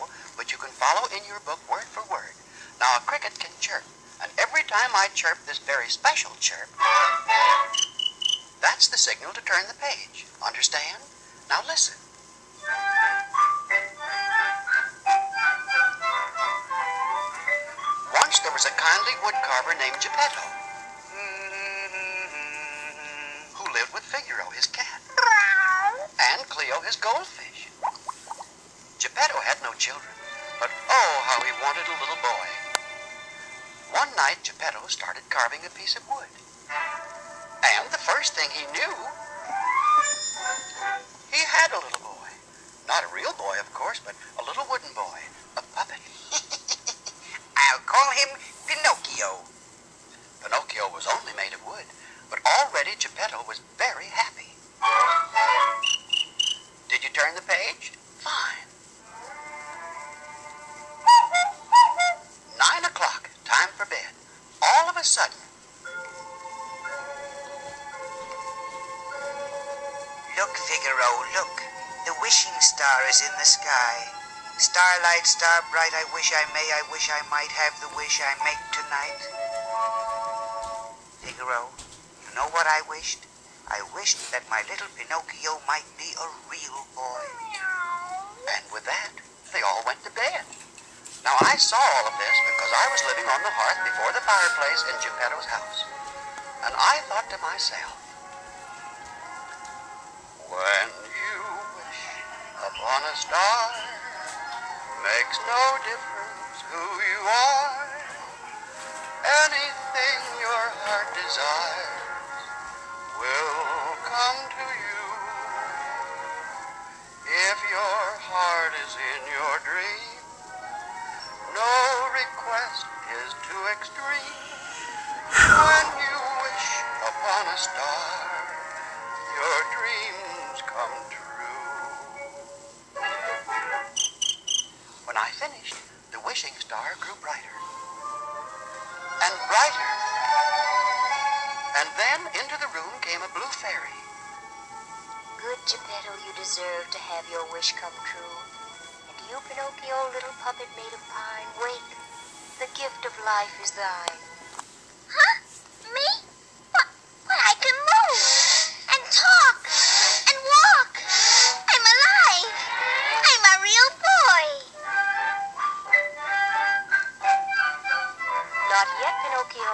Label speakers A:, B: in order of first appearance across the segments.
A: Pinocchio, which you can follow in your book word for word. Now, a cricket can chirp, and every time I chirp this very special chirp, that's the signal to turn the page. Understand? Now listen. Once there was a kindly woodcarver named Geppetto, who lived with Figaro, his cat, and Cleo, his goldfish. Geppetto had no children, but oh, how he wanted a little boy. One night, Geppetto started carving a piece of wood. And the first thing he knew, he had a little boy. Not a real boy, of course, but a little wooden boy, a puppet.
B: I'll call him Pinocchio.
A: Pinocchio was only made of wood, but already Geppetto was very happy. Did you turn the page? Fine. 9 o'clock, time for bed. All of a sudden,
B: Look, Figaro, look. The wishing star is in the sky. Starlight, star bright, I wish I might have the wish I make tonight. Figaro, you know what I wished? I wished that my little Pinocchio might be a real boy.
A: and with that, they all went to bed. Now, I saw all of this because I was living on the hearth before the fireplace in Geppetto's house. And I thought to myself, when you wish upon a star, makes no difference who you are. Anything your heart desires will come to you. If your heart is in your dream, no request is too extreme. When you wish upon a star, your dreams come true. When I finished, the wishing star grew brighter and brighter. And then into the room came a blue fairy.
C: Good Geppetto, you deserve to have your wish come true. And you, Pinocchio, little puppet made of pine, wake. The gift of life is thine.
D: Huh? Me? What, I can move and talk and walk. I'm alive. I'm a real boy.
C: Not yet, Pinocchio,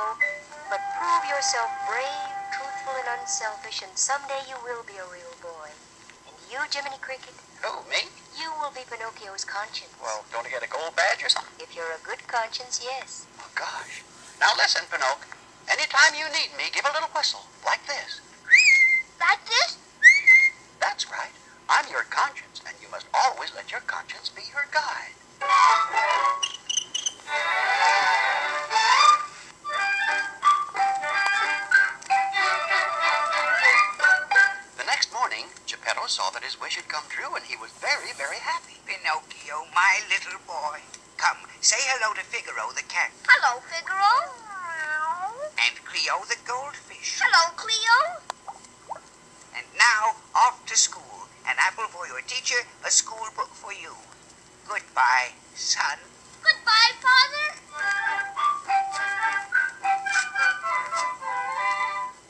C: but prove yourself brave, truthful, and unselfish, and someday you will be a real boy. And you, Jiminy Cricket,
A: Who, me?
C: you will be Pinocchio's conscience.
A: Well, don't I get a gold badge or something?
C: If you're a good conscience, yes.
A: Oh, gosh. Now listen, Pinocchio. Anytime you need me, give a little whistle, like this.
D: Like this?
A: That's right. I'm your conscience, and you must always let your conscience be your guide. The next morning, Geppetto saw that his wish had come true, and he was very, very happy.
B: Pinocchio, my little boy. Come, say hello to Figaro the cat.
D: Hello, Figaro.
B: And Cleo the goldfish.
D: Hello, Cleo.
B: And now, off to school. An apple for your teacher, a school book for you. Goodbye, son.
D: Goodbye, Father.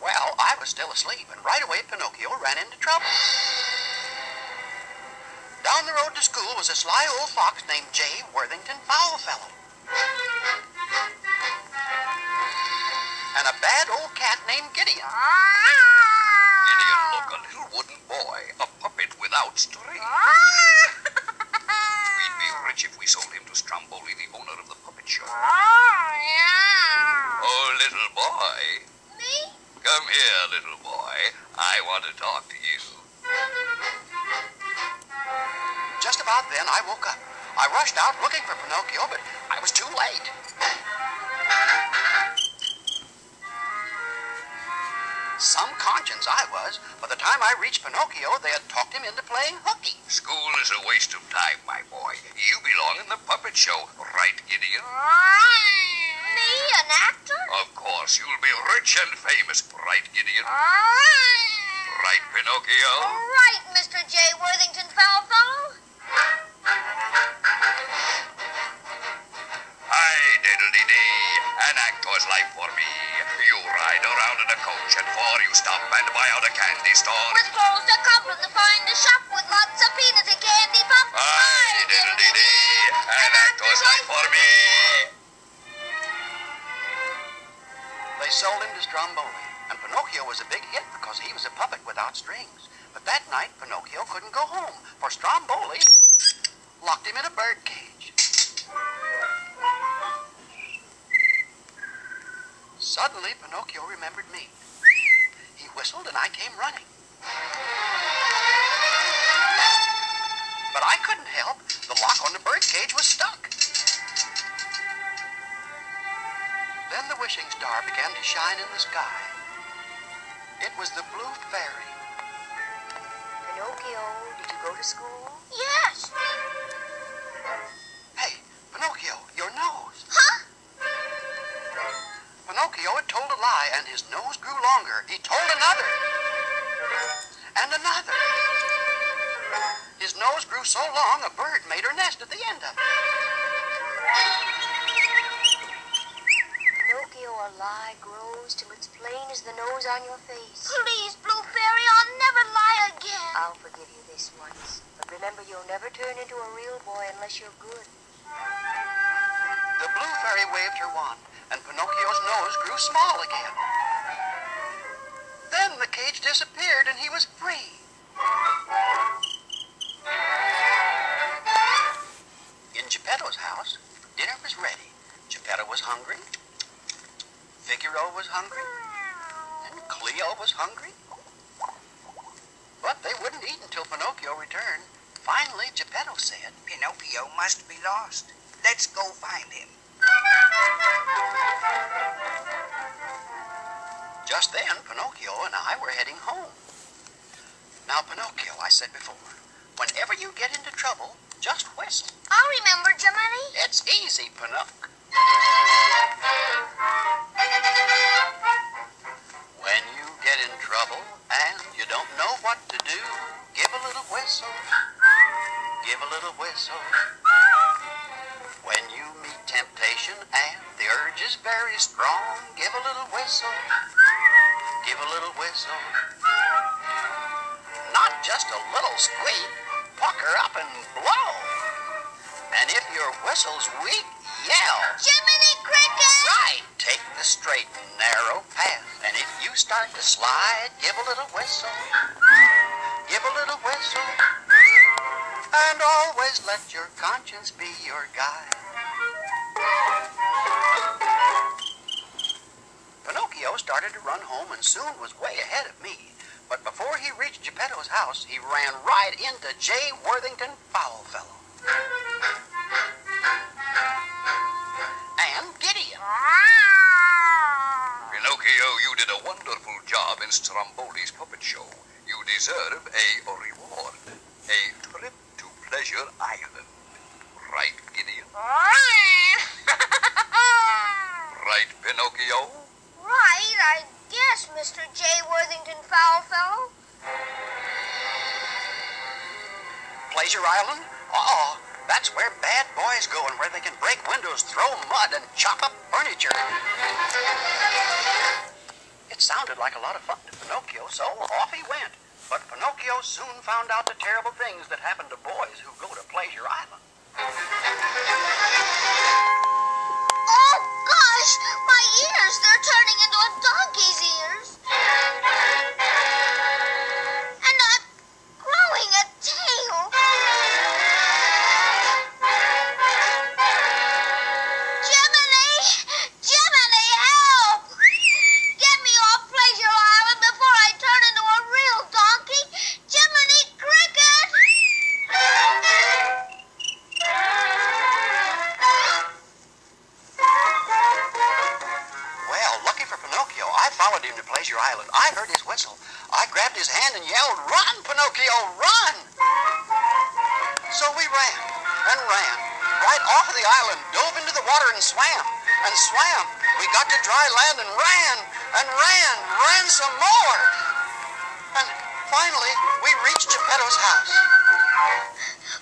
A: Well, I was still asleep, and right away Pinocchio ran into trouble. Down the road to school was a sly old fox named J. Worthington Foulfellow. And a bad old cat named Gideon.
E: Gideon looked a little wooden boy, a puppet without strings. We'd be rich if we sold him to Stromboli, the owner of the puppet show. Oh, little boy.
D: Me?
E: Come here, little boy. I want to talk to you.
A: Just about then, I woke up. I rushed out looking for Pinocchio, but I was too late. Some conscience I was. By the time I reached Pinocchio, they had talked him into playing hooky.
E: School is a waste of time, my boy. You belong in the puppet show, right, Gideon?
D: Me, an actor?
E: Of course, you'll be rich and famous, right, Gideon? Right, Pinocchio?
D: Right, Mr. J. Worthington Foulfellow.
E: An actor's life for me. You ride around in a coach and before you stop and buy out a candy store.
D: With clothes that come from the finest shop with lots of peanuts and candy pop.
E: Aye, diddle-dee-dee. An actor's life for me.
A: They sold him to Stromboli, and Pinocchio was a big hit because he was a puppet without strings. But that night, Pinocchio couldn't go home, for Stromboli locked him in a bird cage. Suddenly, Pinocchio remembered me. He whistled and I came running. But I couldn't help. The lock on the bird cage was stuck. Then the wishing star began to shine in the sky. It was the Blue Fairy.
C: Pinocchio, did you go to school?
D: Yes.
A: Hey, Pinocchio, your nose.
D: Huh?
A: Pinocchio had told a lie, and his nose grew longer. He told another. And another. His nose grew so long, a bird made her nest at the end of it.
C: Pinocchio, a lie grows till it's plain as the nose on your face.
D: Please, Blue Fairy, I'll never lie again.
C: I'll forgive you this once, but remember you'll never turn into a real boy unless you're good.
A: The Blue Fairy waved her wand, and Pinocchio's nose grew small again. Then the cage disappeared, and he was free. In Geppetto's house, dinner was ready. Geppetto was hungry. Figaro was hungry. And Cleo was hungry. But they wouldn't eat until Pinocchio returned. Finally, Geppetto said,
B: Pinocchio must be lost. Let's go find him.
A: Just then, Pinocchio and I were heading home. Now, Pinocchio, I said before, whenever you get into trouble, just whistle.
D: I'll remember, Jiminy.
A: It's easy, Pinocchio. When you get in trouble and you don't know what to do, give a little whistle. Give a little whistle. When you meet temptation and the urge is very strong, give a little whistle. Give a little whistle. Not just a little squeak, pucker up and blow. And if your whistle's weak, yell.
D: Jiminy Cricket!
A: Right, take the straight and narrow path. And if you start to slide, give a little whistle. Give a little whistle. And always let your conscience be your guide. Pinocchio started to run home and soon was way ahead of me. But before he reached Geppetto's house, he ran right into J. Worthington Foulfellow. And Gideon.
E: Pinocchio, you did a wonderful job in Stromboli's puppet show. You deserve a reward. A trip to Pleasure Island. Right, Gideon? Right, Pinocchio?
D: Right, I guess, Mr. J. Worthington Foulfellow.
A: Pleasure Island? Uh-oh. That's where bad boys go and where they can break windows, throw mud, and chop up furniture. It sounded like a lot of fun to Pinocchio, so off he went. But Pinocchio soon found out the terrible things that happen to boys who go to Pleasure Island.
D: Oh, gosh, my ears, they're turning into a donkey's ears. And I'm growing a tail. Jiminy! Jiminy, help! Get me off Pleasure Island before I turn into a real donkey. Jiminy Cricket!
A: Well, lucky for Pinocchio, I followed him to Pleasure Island. I heard his whistle. I grabbed his hand and yelled, "Run, Pinocchio, run!" So we ran and ran, right off of the island, dove into the water and swam. And swam. We got to dry land and ran some more. And finally, we reached Geppetto's house.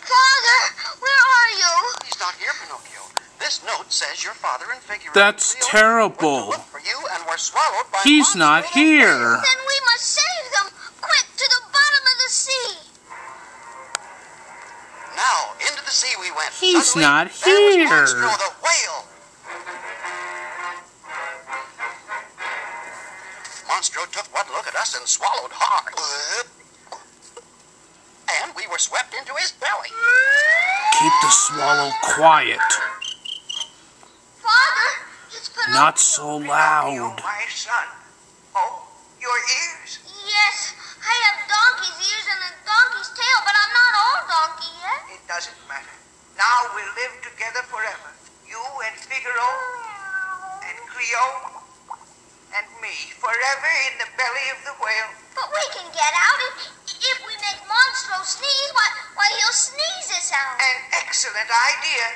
D: Father, where are you?
A: He's not here, Pinocchio. this note says your father and Figaro
F: That's
A: and Cleo
F: terrible.
A: went to look for you and were swallowed by
F: He's
A: monsters
F: not
A: of
F: here.
A: hell.
D: Then we must save them. Quick, to the bottom of the sea.
A: Now, into the sea we went.
F: He's
A: Suddenly,
F: not
A: there was
F: here.
A: Monstro the whale. Monstro took one look at us and swallowed hard. And we were swept into his belly.
F: Keep the swallow quiet.
D: Father, it's Pinocchio.
F: Not so
B: Pinocchio,
F: loud.
B: my son. Oh, your ears.
D: Yes, I have donkey's ears and a donkey's tail, but I'm not old donkey yet.
B: It doesn't matter. Now we'll live together forever. You and Figaro and Cleo and me, forever in the belly of the whale.
D: But we can get out if we make Monstro sneeze. Why, he'll sneeze us out.
B: An excellent idea.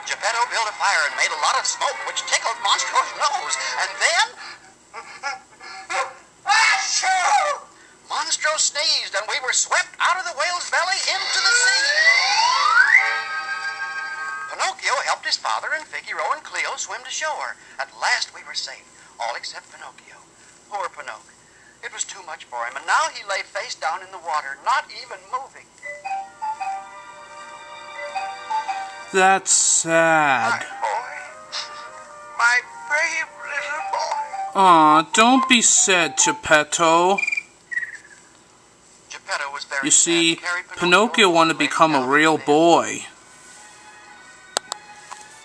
A: Geppetto built a fire and made a lot of smoke, which tickled Monstro's nose. And then... Achoo! Monstro sneezed, and we were swept out of the whale's belly into the sea. Pinocchio helped his father and Figaro and Cleo swim to shore. At last we were safe, all except Pinocchio. Poor Pinocchio. It was too much for him, and now he lay face down in the water, not even moving.
F: That's sad.
B: My boy. My brave little boy.
F: Aw, don't be sad, Geppetto.
A: Geppetto was very
F: You
A: sad
F: see,
A: to carry
F: Pinocchio wanted to become a real boy.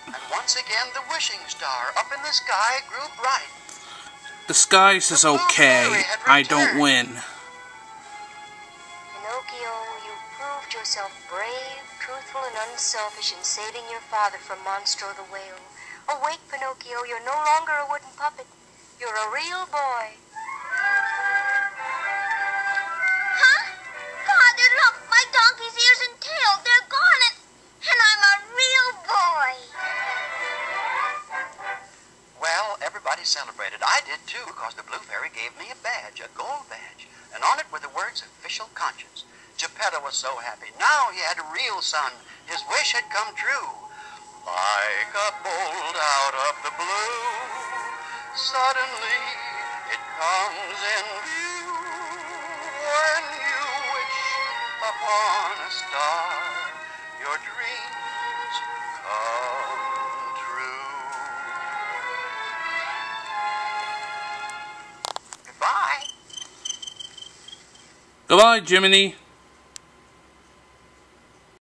A: And once again, the wishing star up in the sky grew bright.
F: Disguise is okay. I don't win.
C: Pinocchio, you proved yourself brave, truthful, and unselfish in saving your father from Monstro the whale. Awake, Pinocchio, you're no longer a wooden puppet. You're a real boy.
D: Huh? Father, look, my donkey's ears and tail, they're gone, and I'm a real boy.
A: Well, everybody celebrated. I did too, because the Blue Fairy gave me a badge, a gold badge, and on it were the words official conscience. Geppetto was so happy. Now he had a real son. His wish had come true. Like a bolt out of the blue, suddenly it comes in view. When you wish upon a star, your dreams come true. Goodbye.
F: Goodbye, Jiminy.